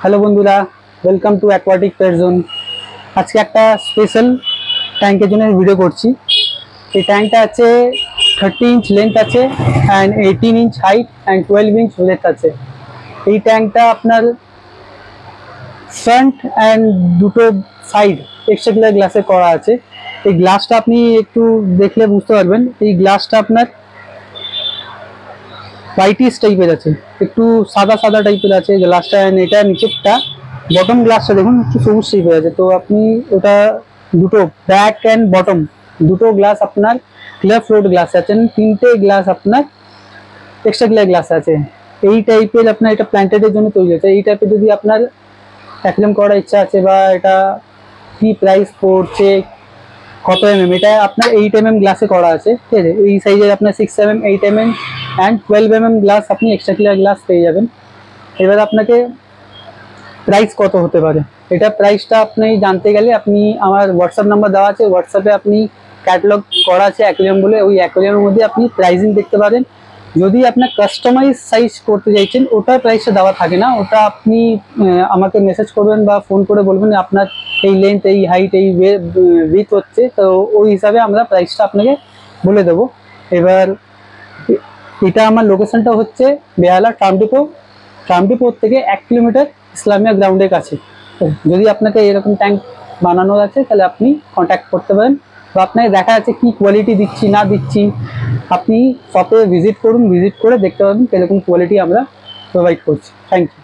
Hello বন্ধুরা, welcome to aquatic pet zone. আজকে একটা স্পেশাল ট্যাঙ্কের জন্য ভিডিও করছি। এই ট্যাঙ্কটা আছে 30 ইঞ্চ লেন্থ আছে and 18 inch height and 12 inch breadth আছে। এই ট্যাঙ্কটা আপনার ফ্রন্ট অ্যান্ড দুটো সাইড এক্সট্রা গ্লাসে করা আছে। এই গ্লাসটা আপনি একটু দেখলে বুঝতে পারবেন, এই গ্লাসটা আপনার হোয়াইটিশ টাইপের আছে, একটু সাদা সাদা টাইপের আছে গ্লাসটা। এটা নিচেরটা বটম গ্লাসটা দেখুন একটু সবুজ টাইপের আছে। তো আপনি ওটা দুটো ব্যাক অ্যান্ড বটম দুটো গ্লাস আপনার ক্লিয়ার ফ্লোট গ্লাস আছেন, তিনটে গ্লাস আপনার এক্সট্রা ক্লিয়ার গ্লাস আছে। এই টাইপের আপনার এটা প্ল্যান্টেডের জন্য তৈরি হয়েছে। এই টাইপের যদি আপনার অ্যাকুয়ারিয়াম করার ইচ্ছা আছে বা এটা কি প্রাইস পড়ছে, কত এটা আপনার 8 mm গ্লাসে করা আছে, ঠিক আছে। এই সাইজের আপনার 6 mm, 8 mm and 12 mm glass আপনি এক্সট্রা ক্লিয়ার গ্লাস পেয়ে যাবেন। এবার আপনাকে প্রাইস কত হতে পারে, এটা প্রাইসটা আপনি জানতে গেলে আপনি আমার হোয়াটসঅ্যাপ নাম্বার দেওয়া আছে, হোয়াটসঅ্যাপে আপনি ক্যাটালগ করা আছে অ্যাকুয়ারিয়াম বলে, ওই অ্যাকুয়ারিয়ামের মধ্যে আপনি প্রাইসিং দেখতে পারেন। যদি আপনার কাস্টমাইজ সাইজ করতে চাইছেন ওটার প্রাইসটা দেওয়া থাকে না, ওটা আপনি আমাকে মেসেজ করবেন বা ফোন করে বলবেন আপনার এই লেন্থ, এই হাইট, এই উইথ হচ্ছে, তো ওই হিসাবে আমরা প্রাইসটা আপনাকে বলে দেবো। এবার এটা আমার লোকেশনটা হচ্ছে বেহালা ট্রামডিপোর থেকে 1 কিলোমিটার ইসলামিয়া গ্রাউন্ডের কাছে। যদি আপনাকে এরকম ট্যাঙ্ক বানানোর আছে তাহলে আপনি কন্ট্যাক্ট করতে পারেন, বা আপনাকে দেখা যাচ্ছে কি কোয়ালিটি দিচ্ছি না দিচ্ছি, আপনি শপে ভিজিট করুন, ভিজিট করে দেখতে পাবেন কিরকম কোয়ালিটি আমরা প্রোভাইড করছি। Thank you.